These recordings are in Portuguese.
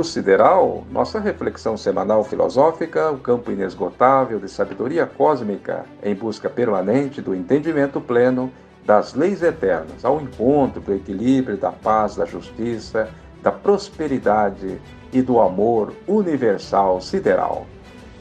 Luz Sideral, nossa reflexão semanal filosófica, o campo inesgotável de sabedoria cósmica em busca permanente do entendimento pleno das leis eternas, ao encontro do equilíbrio, da paz, da justiça, da prosperidade e do amor universal sideral.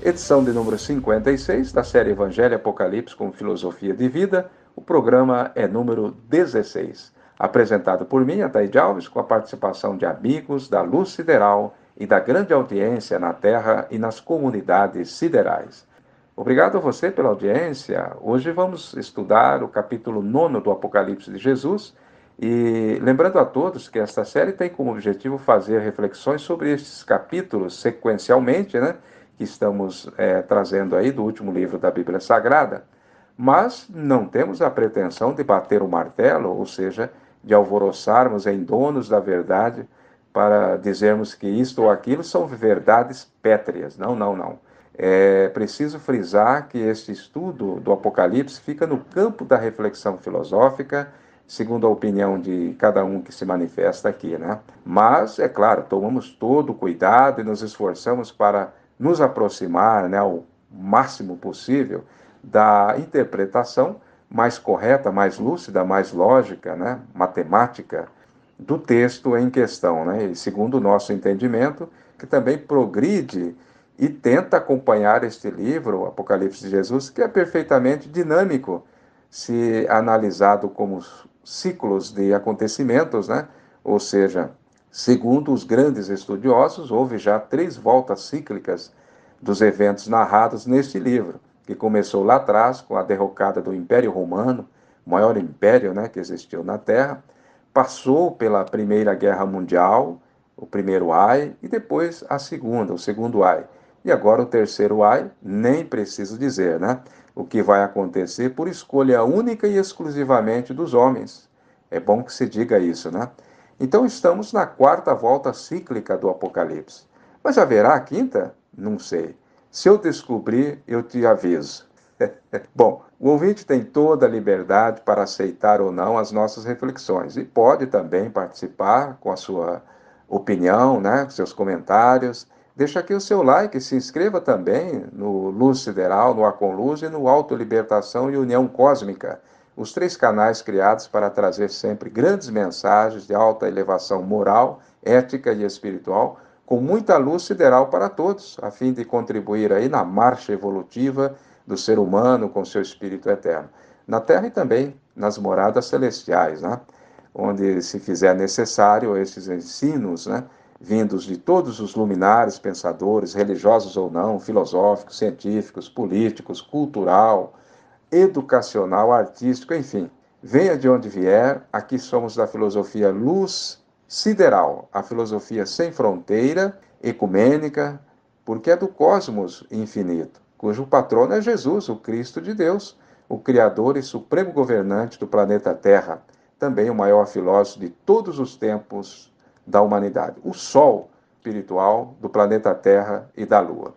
Edição de número 56 da série Evangelho e Apocalipse com Filosofia de Vida. O programa é número 16. Apresentado por mim, Ataíde Alves, com a participação de amigos da Luz Sideral e da grande audiência na Terra e nas comunidades siderais. Obrigado a você pela audiência. Hoje vamos estudar o capítulo 9 do Apocalipse de Jesus e lembrando a todos que esta série tem como objetivo fazer reflexões sobre estes capítulos sequencialmente, que estamos trazendo aí do último livro da Bíblia Sagrada, mas não temos a pretensão de bater o martelo, ou seja, de alvoroçarmos em donos da verdade para dizermos que isto ou aquilo são verdades pétreas. Não. É preciso frisar que este estudo do Apocalipse fica no campo da reflexão filosófica, segundo a opinião de cada um que se manifesta aqui, Mas, é claro, tomamos todo o cuidado e nos esforçamos para nos aproximar, ao máximo possível da interpretação mais correta, mais lúcida, mais lógica, matemática do texto em questão, e segundo o nosso entendimento, que também progride e tenta acompanhar este livro, o Apocalipse de Jesus, que é perfeitamente dinâmico, se analisado como ciclos de acontecimentos, ou seja, segundo os grandes estudiosos, houve já 3 voltas cíclicas dos eventos narrados neste livro, que começou lá atrás com a derrocada do Império Romano, o maior império que existiu na Terra, passou pela Primeira Guerra Mundial, o primeiro Ai, e depois a segunda, o segundo Ai. E agora o terceiro Ai, nem preciso dizer, o que vai acontecer por escolha única e exclusivamente dos homens. É bom que se diga isso, Então estamos na 4ª volta cíclica do Apocalipse. Mas haverá a 5ª? Não sei. Se eu descobrir, eu te aviso. Bom, o ouvinte tem toda a liberdade para aceitar ou não as nossas reflexões e pode também participar com a sua opinião, seus comentários. Deixa aqui o seu like, se inscreva também no Luz Sideral, no Aconluz e no Autolibertação e União Cósmica, os 3 canais criados para trazer sempre grandes mensagens de alta elevação moral, ética e espiritual, com muita luz sideral para todos, a fim de contribuir aí na marcha evolutiva do ser humano com seu espírito eterno, na Terra e também nas moradas celestiais, onde se fizer necessário esses ensinos, vindos de todos os luminares pensadores, religiosos ou não, filosóficos, científicos, políticos, cultural, educacional, artístico, enfim. Venha de onde vier, aqui somos da filosofia Luz Sideral, a filosofia sem fronteira, ecumênica, porque é do cosmos infinito, cujo patrono é Jesus, o Cristo de Deus, o Criador e supremo governante do planeta Terra, também o maior filósofo de todos os tempos da humanidade, o Sol espiritual do planeta Terra e da Lua.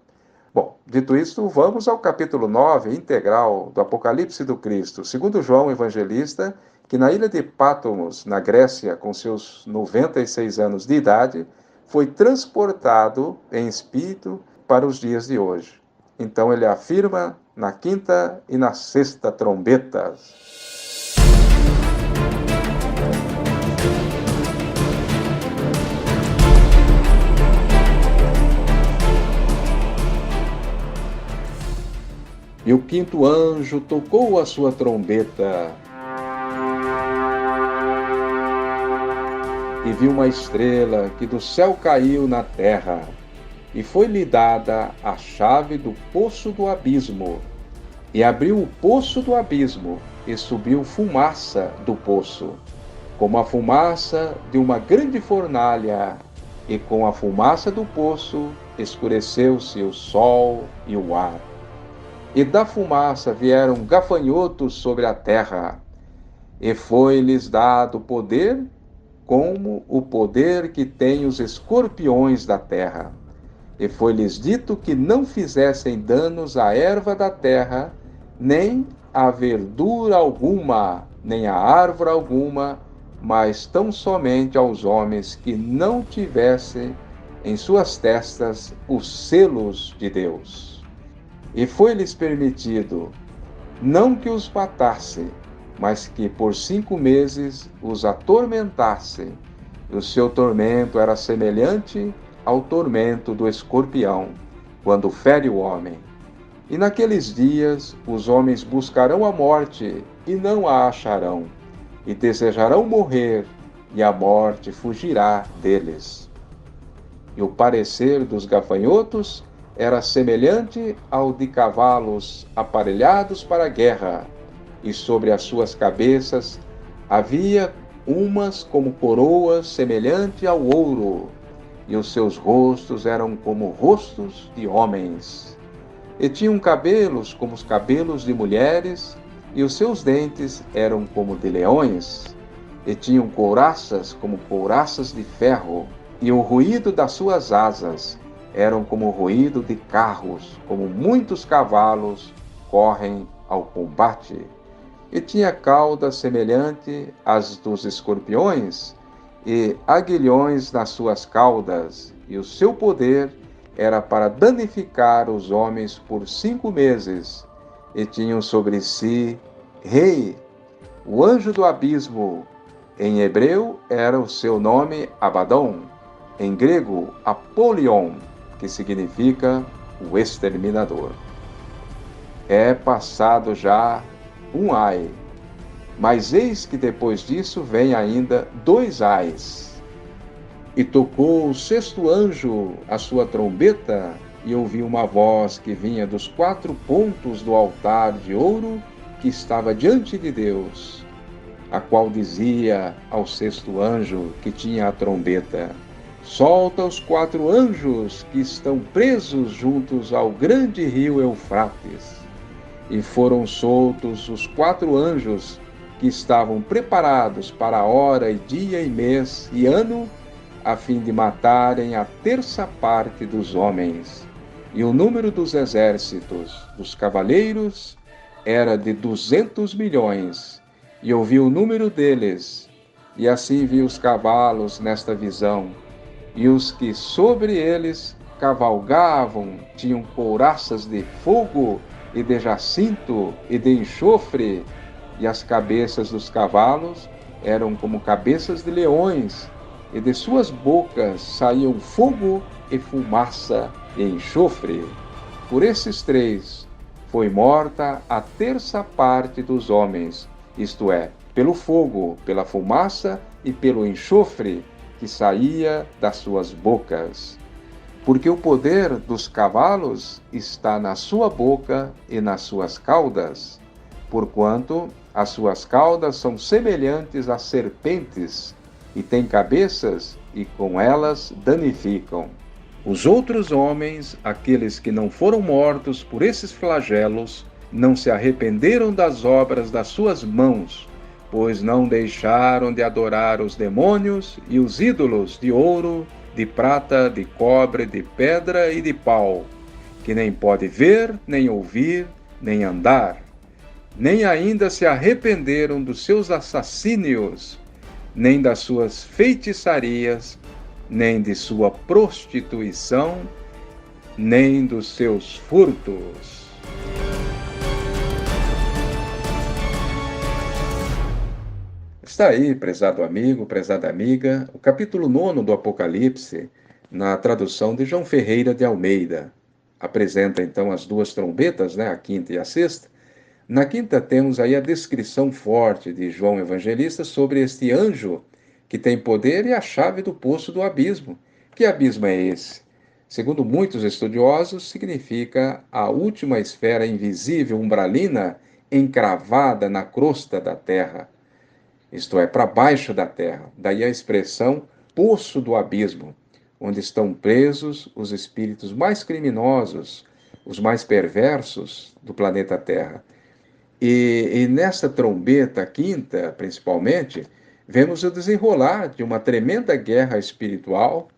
Bom, dito isto, vamos ao capítulo 9, integral, do Apocalipse do Cristo, segundo João Evangelista, que na ilha de Pátomos, na Grécia, com seus 96 anos de idade, foi transportado em espírito para os dias de hoje. Então ele afirma na 5ª e na 6ª trombetas. E o 5º anjo tocou a sua trombeta, e viu uma estrela que do céu caiu na terra, e foi-lhe dada a chave do poço do abismo. E abriu o poço do abismo, e subiu fumaça do poço, como a fumaça de uma grande fornalha, e com a fumaça do poço escureceu-se o sol e o ar. E da fumaça vieram gafanhotos sobre a terra, e foi-lhes dado poder, como o poder que tem os escorpiões da terra. E foi-lhes dito que não fizessem danos à erva da terra, nem a verdura alguma, nem a árvore alguma, mas tão somente aos homens que não tivessem em suas testas os selos de Deus. E foi-lhes permitido não que os matasse, mas que por 5 meses os atormentasse. E o seu tormento era semelhante ao tormento do escorpião, quando fere o homem. E naqueles dias os homens buscarão a morte e não a acharão, e desejarão morrer, e a morte fugirá deles. E o parecer dos gafanhotos era semelhante ao de cavalos aparelhados para a guerra, e sobre as suas cabeças havia umas como coroas semelhante ao ouro, e os seus rostos eram como rostos de homens. E tinham cabelos como os cabelos de mulheres, e os seus dentes eram como de leões, e tinham couraças como couraças de ferro, e o ruído das suas asas eram como o ruído de carros, como muitos cavalos correm ao combate. E tinha caudas semelhante às dos escorpiões, e aguilhões nas suas caudas, e o seu poder era para danificar os homens por 5 meses, e tinham sobre si rei, o anjo do abismo. Em hebreu era o seu nome Abadom, em grego Apolion, que significa o exterminador. É passado já um ai, mas eis que depois disso vem ainda 2 ais. E tocou o 6º anjo a sua trombeta, e ouvi uma voz que vinha dos 4 pontos do altar de ouro que estava diante de Deus, a qual dizia ao 6º anjo que tinha a trombeta: solta os 4 anjos que estão presos juntos ao grande rio Eufrates. E foram soltos os 4 anjos que estavam preparados para a hora e dia e mês e ano, a fim de matarem a 1/3 parte dos homens. E o número dos exércitos dos cavaleiros era de 200 milhões. E ouvi o número deles, e assim vi os cavalos nesta visão, e os que sobre eles cavalgavam tinham couraças de fogo e de jacinto e de enxofre, e as cabeças dos cavalos eram como cabeças de leões, e de suas bocas saíam fogo e fumaça e enxofre. Por esses 3 foi morta a 1/3 parte dos homens, isto é, pelo fogo, pela fumaça e pelo enxofre que saía das suas bocas. Porque o poder dos cavalos está na sua boca e nas suas caudas, porquanto as suas caudas são semelhantes a serpentes, e têm cabeças, e com elas danificam. Os outros homens, aqueles que não foram mortos por esses flagelos, não se arrependeram das obras das suas mãos, pois não deixaram de adorar os demônios e os ídolos de ouro, de prata, de cobre, de pedra e de pau, que nem pode ver, nem ouvir, nem andar. Nem ainda se arrependeram dos seus assassínios, nem das suas feitiçarias, nem de sua prostituição, nem dos seus furtos. Está aí, prezado amigo, prezada amiga, o capítulo 9 do Apocalipse, na tradução de João Ferreira de Almeida. Apresenta então as 2 trombetas, a quinta e a sexta. Na quinta temos aí a descrição forte de João Evangelista sobre este anjo que tem poder e a chave do poço do abismo. Que abismo é esse? Segundo muitos estudiosos, significa a última esfera invisível umbralina encravada na crosta da terra, isto é, para baixo da terra. Daí a expressão poço do abismo, onde estão presos os espíritos mais criminosos, os mais perversos do planeta Terra. E nesta trombeta quinta, principalmente, vemos o desenrolar de uma tremenda guerra espiritual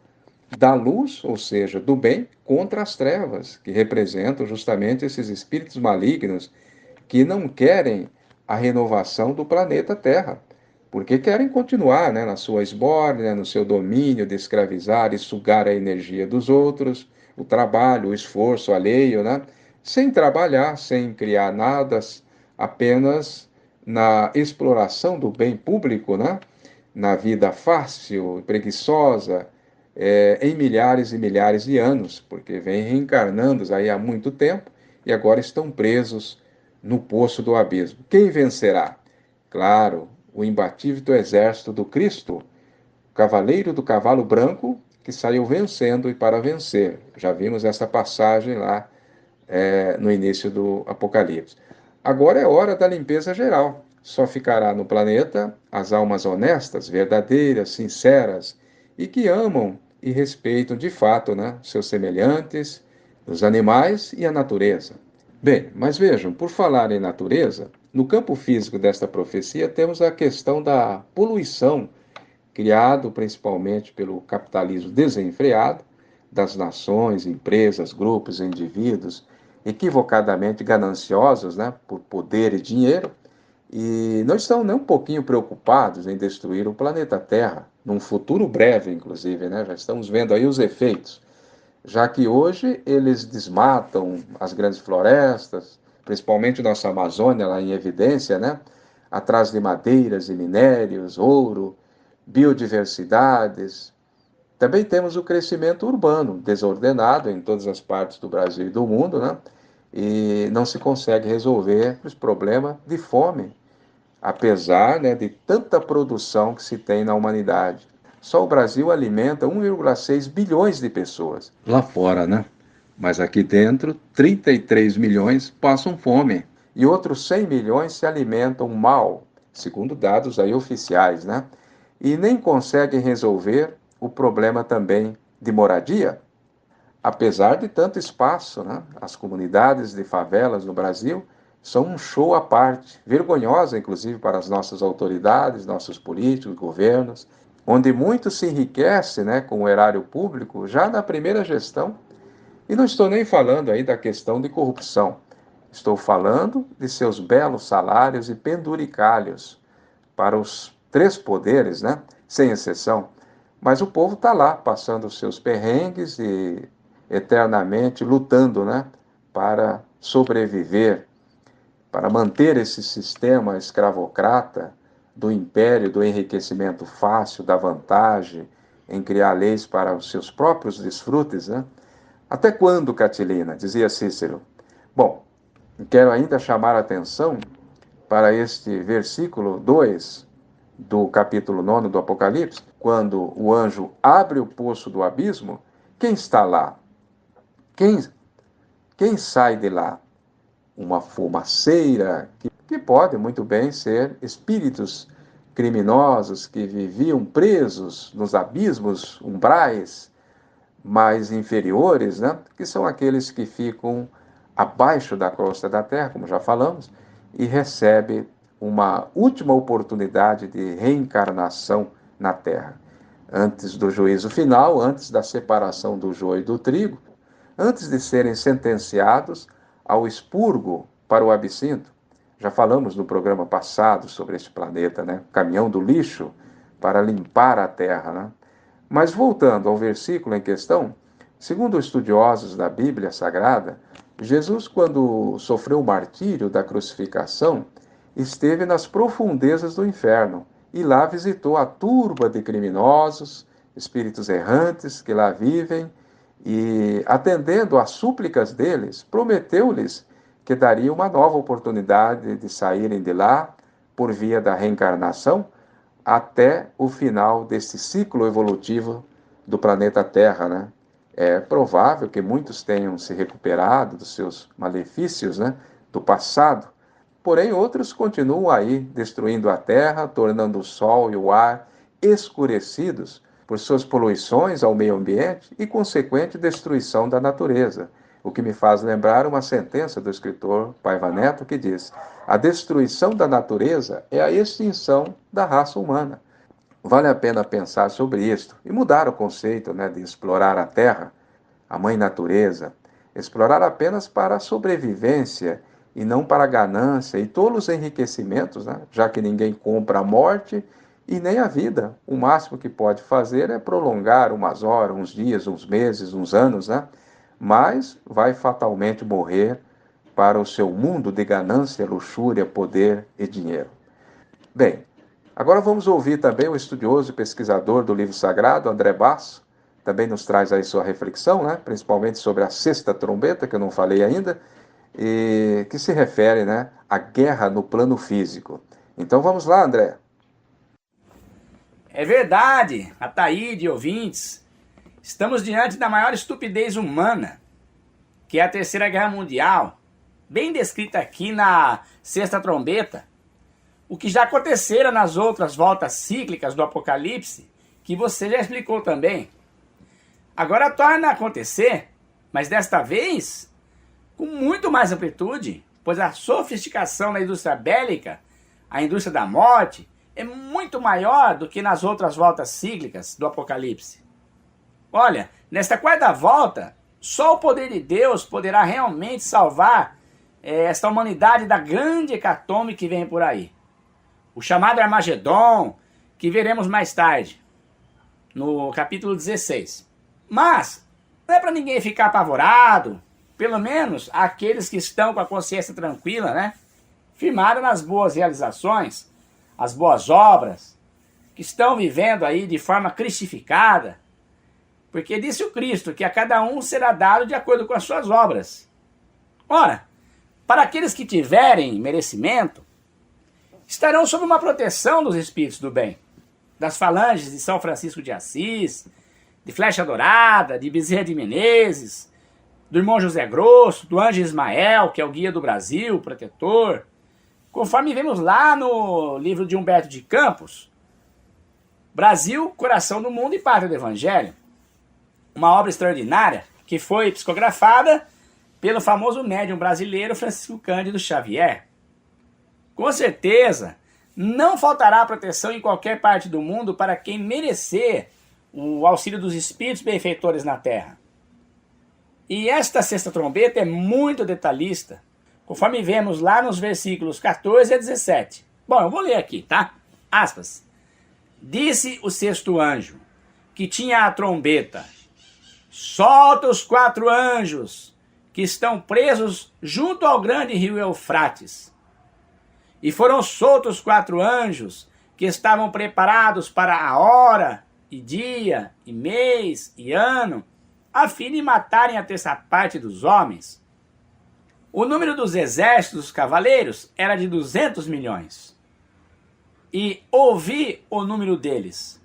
da luz, ou seja, do bem, contra as trevas, que representam justamente esses espíritos malignos que não querem a renovação do planeta Terra. porque querem continuar, né, na sua esbórnia, no seu domínio de escravizar e sugar a energia dos outros, o trabalho, o esforço alheio, né, sem trabalhar, sem criar nada, apenas na exploração do bem público, né, na vida fácil, preguiçosa, em milhares e milhares de anos, porque vêm reencarnando aí há muito tempo e agora estão presos no poço do abismo. Quem vencerá? Claro, o imbatível exército do Cristo, o cavaleiro do cavalo branco que saiu vencendo e para vencer. Já vimos essa passagem lá no início do Apocalipse. Agora é hora da limpeza geral. Só ficará no planeta as almas honestas, verdadeiras, sinceras e que amam e respeitam de fato, né, seus semelhantes, os animais e a natureza. Bem, mas vejam, por falar em natureza, no campo físico desta profecia temos a questão da poluição, criado principalmente pelo capitalismo desenfreado das nações, empresas, grupos, indivíduos equivocadamente gananciosos, né, por poder e dinheiro, e não estão nem um pouquinho preocupados em destruir o planeta Terra, num futuro breve, inclusive, né? Já estamos vendo aí os efeitos, já que hoje eles desmatam as grandes florestas, principalmente nossa Amazônia lá em evidência, né? Atrás de madeiras e minérios, ouro, biodiversidades. Também temos o crescimento urbano, desordenado em todas as partes do Brasil e do mundo, né? E não se consegue resolver os problemas de fome, apesar, né, de tanta produção que se tem na humanidade. Só o Brasil alimenta 1,6 bilhões de pessoas. Lá fora, né? Mas aqui dentro, 33 milhões passam fome. E outros 100 milhões se alimentam mal, segundo dados aí oficiais, né? E nem conseguem resolver o problema também de moradia. Apesar de tanto espaço, né? As comunidades de favelas no Brasil são um show à parte, vergonhosa inclusive para as nossas autoridades, nossos políticos, governos, onde muito se enriquece, né, com o erário público já na primeira gestão. E não estou nem falando aí da questão de corrupção. Estou falando de seus belos salários e penduricalhos para os três poderes, né? Sem exceção. Mas o povo está lá, passando os seus perrengues e eternamente lutando, né? Para sobreviver, para manter esse sistema escravocrata do império, do enriquecimento fácil, da vantagem, em criar leis para os seus próprios desfrutes, né? Até quando, Catilina? Dizia Cícero. Bom, quero ainda chamar a atenção para este versículo 2 do capítulo 9 do Apocalipse, quando o anjo abre o poço do abismo, quem está lá? Quem, quem sai de lá? Uma fumaceira que pode muito bem ser espíritos criminosos que viviam presos nos abismos umbrais mais inferiores, né? Que são aqueles que ficam abaixo da crosta da terra, como já falamos, e recebe uma última oportunidade de reencarnação na terra. Antes do juízo final, antes da separação do joio e do trigo, antes de serem sentenciados ao expurgo para o absinto. Já falamos no programa passado sobre este planeta, né? Caminhão do lixo para limpar a terra, né? Mas voltando ao versículo em questão, segundo estudiosos da Bíblia Sagrada, Jesus, quando sofreu o martírio da crucificação, esteve nas profundezas do inferno e lá visitou a turba de criminosos, espíritos errantes que lá vivem e, atendendo às súplicas deles, prometeu-lhes que daria uma nova oportunidade de saírem de lá por via da reencarnação até o final desse ciclo evolutivo do planeta Terra, né? É provável que muitos tenham se recuperado dos seus malefícios, né, do passado, porém outros continuam aí destruindo a Terra, tornando o Sol e o ar escurecidos por suas poluições ao meio ambiente e consequente destruição da natureza. O que me faz lembrar uma sentença do escritor Paiva Neto que diz: a destruição da natureza é a extinção da raça humana. Vale a pena pensar sobre isto e mudar o conceito, né, de explorar a terra, a mãe natureza, explorar apenas para a sobrevivência e não para a ganância e tolos enriquecimentos, né, já que ninguém compra a morte E nem a vida. O máximo que pode fazer é prolongar umas horas, uns dias, uns meses, uns anos, né? Mas vai fatalmente morrer para o seu mundo de ganância, luxúria, poder e dinheiro. Bem, agora vamos ouvir também o estudioso e pesquisador do livro sagrado, André Basso, também nos traz aí sua reflexão, né? Principalmente sobre a sexta trombeta, que eu não falei ainda, e que se refere, né, à guerra no plano físico. Então vamos lá, André. É verdade, Ataíde, ouvintes. Estamos diante da maior estupidez humana, que é a Terceira Guerra Mundial, bem descrita aqui na Sexta Trombeta. O que já acontecera nas outras voltas cíclicas do Apocalipse, que você já explicou também. Agora torna a acontecer, mas desta vez com muito mais amplitude, pois a sofisticação da indústria bélica, a indústria da morte, é muito maior do que nas outras voltas cíclicas do Apocalipse. Olha, nesta quarta volta, só o poder de Deus poderá realmente salvar esta humanidade da grande hecatombe que vem por aí. O chamado Armagedon, que veremos mais tarde, no capítulo 16. Mas, não é para ninguém ficar apavorado, pelo menos aqueles que estão com a consciência tranquila, né? Firmada nas boas realizações, as boas obras, que estão vivendo aí de forma cristificada, porque disse o Cristo que a cada um será dado de acordo com as suas obras. Ora, para aqueles que tiverem merecimento, estarão sob uma proteção dos espíritos do bem, das falanges de São Francisco de Assis, de Flecha Dourada, de Bezerra de Menezes, do irmão José Grosso, do anjo Ismael, que é o guia do Brasil, o protetor. Conforme vemos lá no livro de Humberto de Campos, Brasil, Coração do Mundo e Pátria do Evangelho. Uma obra extraordinária que foi psicografada pelo famoso médium brasileiro Francisco Cândido Xavier. Com certeza, não faltará proteção em qualquer parte do mundo para quem merecer o auxílio dos espíritos benfeitores na Terra. E esta sexta trombeta é muito detalhista, conforme vemos lá nos versículos 14 a 17. Bom, eu vou ler aqui, tá? Aspas. Disse o sexto anjo, que tinha a trombeta: solta os 4 anjos que estão presos junto ao grande rio Eufrates. E foram soltos 4 anjos que estavam preparados para a hora, e dia, e mês, e ano, a fim de matarem a terça parte dos homens. O número dos exércitos dos cavaleiros era de 200 milhões. E ouvi o número deles.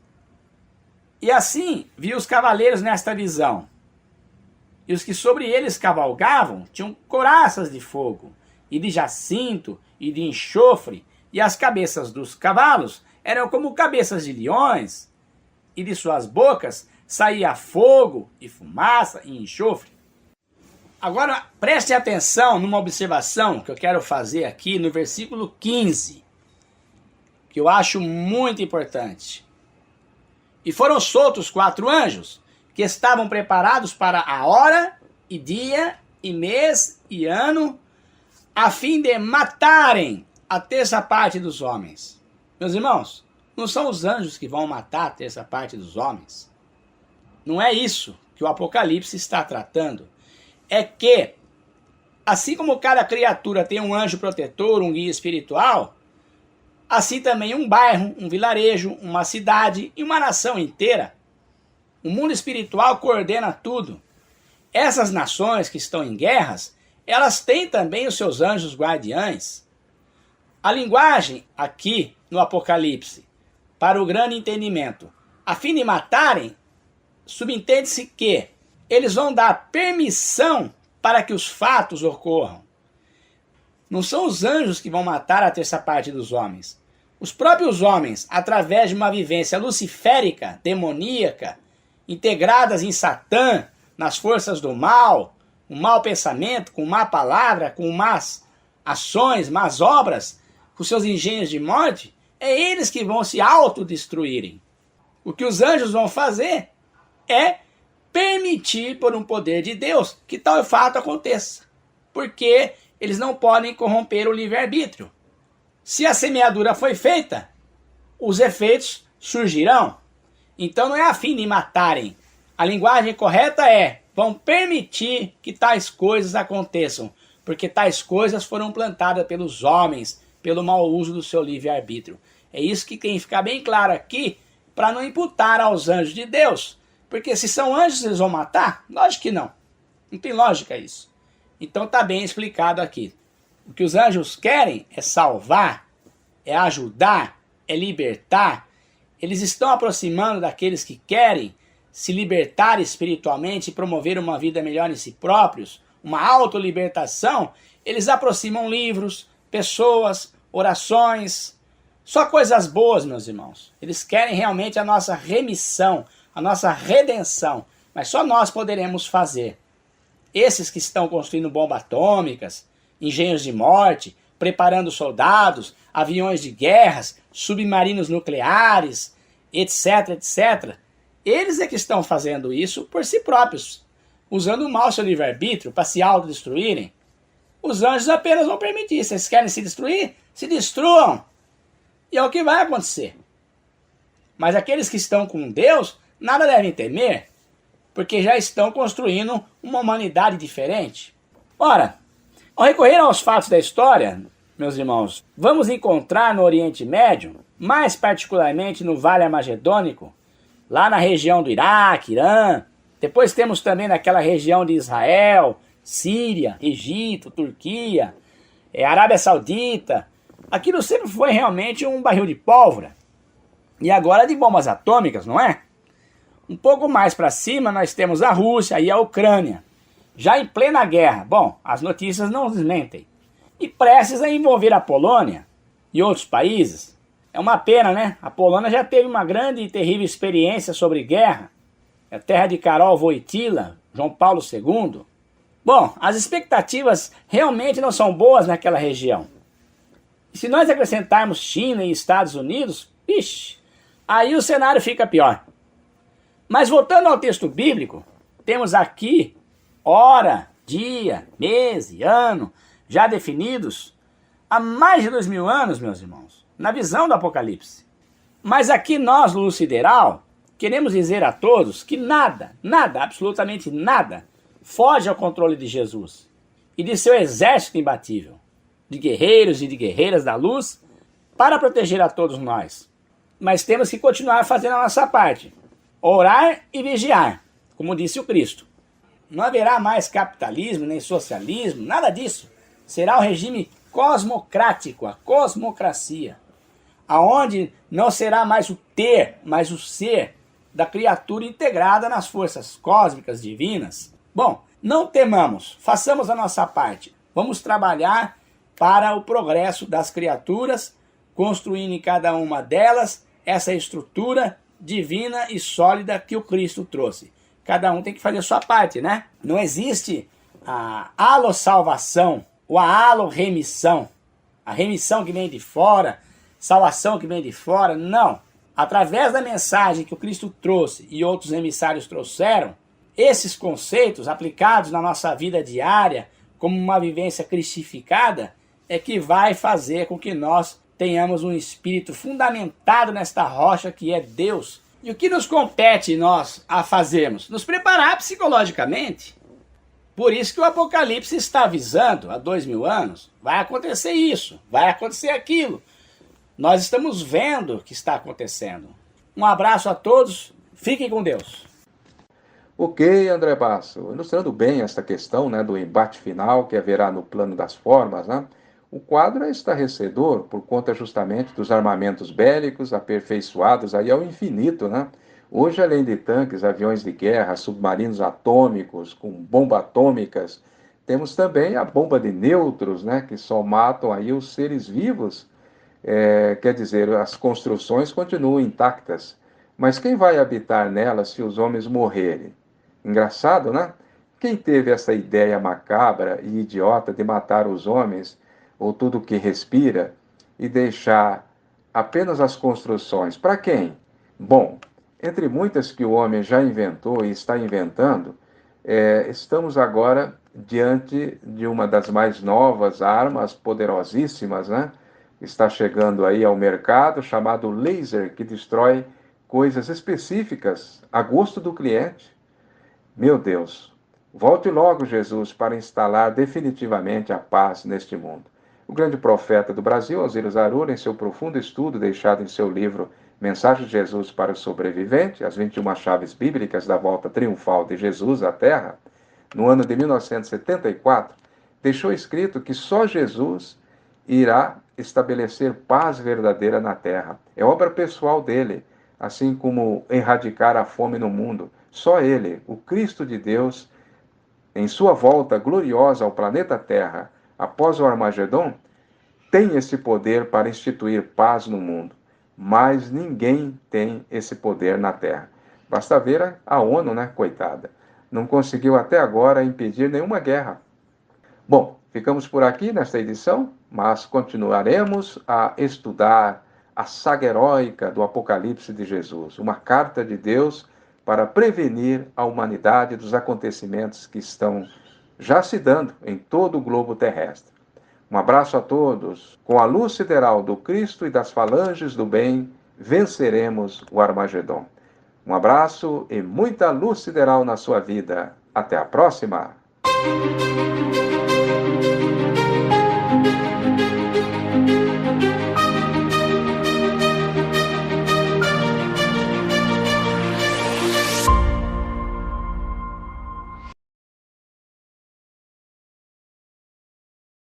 E assim vi os cavaleiros nesta visão. E os que sobre eles cavalgavam tinham couraças de fogo, e de jacinto, e de enxofre, e as cabeças dos cavalos eram como cabeças de leões, e de suas bocas saía fogo, e fumaça, e enxofre. Agora, preste atenção numa observação que eu quero fazer aqui no versículo 15, que eu acho muito importante. E foram soltos 4 anjos, que estavam preparados para a hora, e dia, e mês, e ano, a fim de matarem a terça parte dos homens. Meus irmãos, não são os anjos que vão matar a terça parte dos homens. Não é isso que o Apocalipse está tratando. É que, assim como cada criatura tem um anjo protetor, um guia espiritual, assim também um bairro, um vilarejo, uma cidade e uma nação inteira. O mundo espiritual coordena tudo. Essas nações que estão em guerras, elas têm também os seus anjos guardiães. A linguagem aqui no Apocalipse, para o grande entendimento, a fim de matarem, subentende-se que eles vão dar permissão para que os fatos ocorram. Não são os anjos que vão matar a terça parte dos homens. Os próprios homens, através de uma vivência luciférica, demoníaca, integradas em Satã, nas forças do mal, com mau pensamento, com má palavra, com más ações, más obras, com seus engenhos de morte, é eles que vão se autodestruírem. O que os anjos vão fazer é permitir por um poder de Deus que tal fato aconteça. Porque eles não podem corromper o livre-arbítrio. Se a semeadura foi feita, os efeitos surgirão. Então não é a fim de matarem. A linguagem correta é: vão permitir que tais coisas aconteçam, porque tais coisas foram plantadas pelos homens, pelo mau uso do seu livre-arbítrio. É isso que tem que ficar bem claro aqui, para não imputar aos anjos de Deus. Porque se são anjos, eles vão matar? Lógico que não. Não tem lógica isso. Então está bem explicado aqui. O que os anjos querem é salvar, é ajudar, é libertar. Eles estão aproximando daqueles que querem se libertar espiritualmente e promover uma vida melhor em si próprios, uma autolibertação. Eles aproximam livros, pessoas, orações, só coisas boas, meus irmãos. Eles querem realmente a nossa remissão, a nossa redenção, mas só nós poderemos fazer. Esses que estão construindo bombas atômicas, engenhos de morte, preparando soldados, aviões de guerras, submarinos nucleares, etc, etc. Eles é que estão fazendo isso por si próprios, usando mal seu livre-arbítrio para se autodestruírem. Os anjos apenas vão permitir. Se eles querem se destruir, se destruam. E é o que vai acontecer. Mas aqueles que estão com Deus, nada devem temer, porque já estão construindo uma humanidade diferente. Ora, ao recorrer aos fatos da história, meus irmãos, vamos encontrar no Oriente Médio, mais particularmente no Vale Armagedônico, lá na região do Iraque, Irã. Depois temos também naquela região de Israel, Síria, Egito, Turquia, Arábia Saudita. Aquilo sempre foi realmente um barril de pólvora. E agora de bombas atômicas, não é? Um pouco mais para cima nós temos a Rússia e a Ucrânia, já em plena guerra. Bom, as notícias não desmentem. E prestes a envolver a Polônia e outros países. É uma pena, né? A Polônia já teve uma grande e terrível experiência sobre guerra. É a terra de Karol Wojtyła, João Paulo II. Bom, as expectativas realmente não são boas naquela região. E se nós acrescentarmos China e Estados Unidos, ixi, aí o cenário fica pior. Mas voltando ao texto bíblico, temos aqui hora, dia, mês e ano já definidos há mais de 2000 anos, meus irmãos, na visão do Apocalipse. Mas aqui nós, Luz Sideral, queremos dizer a todos que nada, absolutamente nada, foge ao controle de Jesus e de seu exército imbatível, de guerreiros e de guerreiras da luz, para proteger a todos nós. Mas temos que continuar fazendo a nossa parte, orar e vigiar, como disse o Cristo. Não haverá mais capitalismo, nem socialismo, nada disso. Será o regime cosmocrático, a cosmocracia, aonde não será mais o ter, mas o ser da criatura integrada nas forças cósmicas divinas. Bom, não temamos, façamos a nossa parte. Vamos trabalhar para o progresso das criaturas, construindo em cada uma delas essa estrutura divina e sólida que o Cristo trouxe. Cada um tem que fazer a sua parte, né? Não existe a alo-salvação ou a alo-remissão. A remissão que vem de fora, salvação que vem de fora, não. Através da mensagem que o Cristo trouxe e outros emissários trouxeram, esses conceitos aplicados na nossa vida diária, como uma vivência cristificada, é que vai fazer com que nós tenhamos um espírito fundamentado nesta rocha que é Deus. E o que nos compete nós a fazermos? Nos preparar psicologicamente. Por isso que o Apocalipse está avisando há 2000 anos, vai acontecer isso, vai acontecer aquilo. Nós estamos vendo o que está acontecendo. Um abraço a todos, fiquem com Deus. Ok, André Basso, ilustrando bem esta questão, né, do embate final que haverá no plano das formas, né? O quadro é estarrecedor por conta justamente dos armamentos bélicos aperfeiçoados aí ao infinito, né? Hoje, além de tanques, aviões de guerra, submarinos atômicos com bombas atômicas, temos também a bomba de nêutrons, né, que só matam aí os seres vivos. Quer dizer, as construções continuam intactas, mas quem vai habitar nelas se os homens morrerem? Engraçado, né? Quem teve essa ideia macabra e idiota de matar os homens ou tudo que respira, e deixar apenas as construções. Para quem? Bom, entre muitas que o homem já inventou e está inventando, estamos agora diante de uma das mais novas armas poderosíssimas, né, está chegando aí ao mercado, chamado laser, que destrói coisas específicas a gosto do cliente. Meu Deus, volte logo, Jesus, para instalar definitivamente a paz neste mundo. O grande profeta do Brasil, Osiris Arura, em seu profundo estudo deixado em seu livro Mensagem de Jesus para o Sobrevivente, as 21 chaves bíblicas da volta triunfal de Jesus à Terra, no ano de 1974, deixou escrito que só Jesus irá estabelecer paz verdadeira na Terra. É obra pessoal dele, assim como erradicar a fome no mundo. Só ele, o Cristo de Deus, em sua volta gloriosa ao planeta Terra, após o Armagedon, tem esse poder para instituir paz no mundo. Mas ninguém tem esse poder na Terra. Basta ver a ONU, né, coitada. Não conseguiu até agora impedir nenhuma guerra. Bom, ficamos por aqui nesta edição, mas continuaremos a estudar a saga heróica do Apocalipse de Jesus, uma carta de Deus para prevenir a humanidade dos acontecimentos que estão já se dando em todo o globo terrestre. Um abraço a todos. Com a luz sideral do Cristo e das falanges do bem, venceremos o Armagedon. Um abraço e muita luz sideral na sua vida. Até a próxima!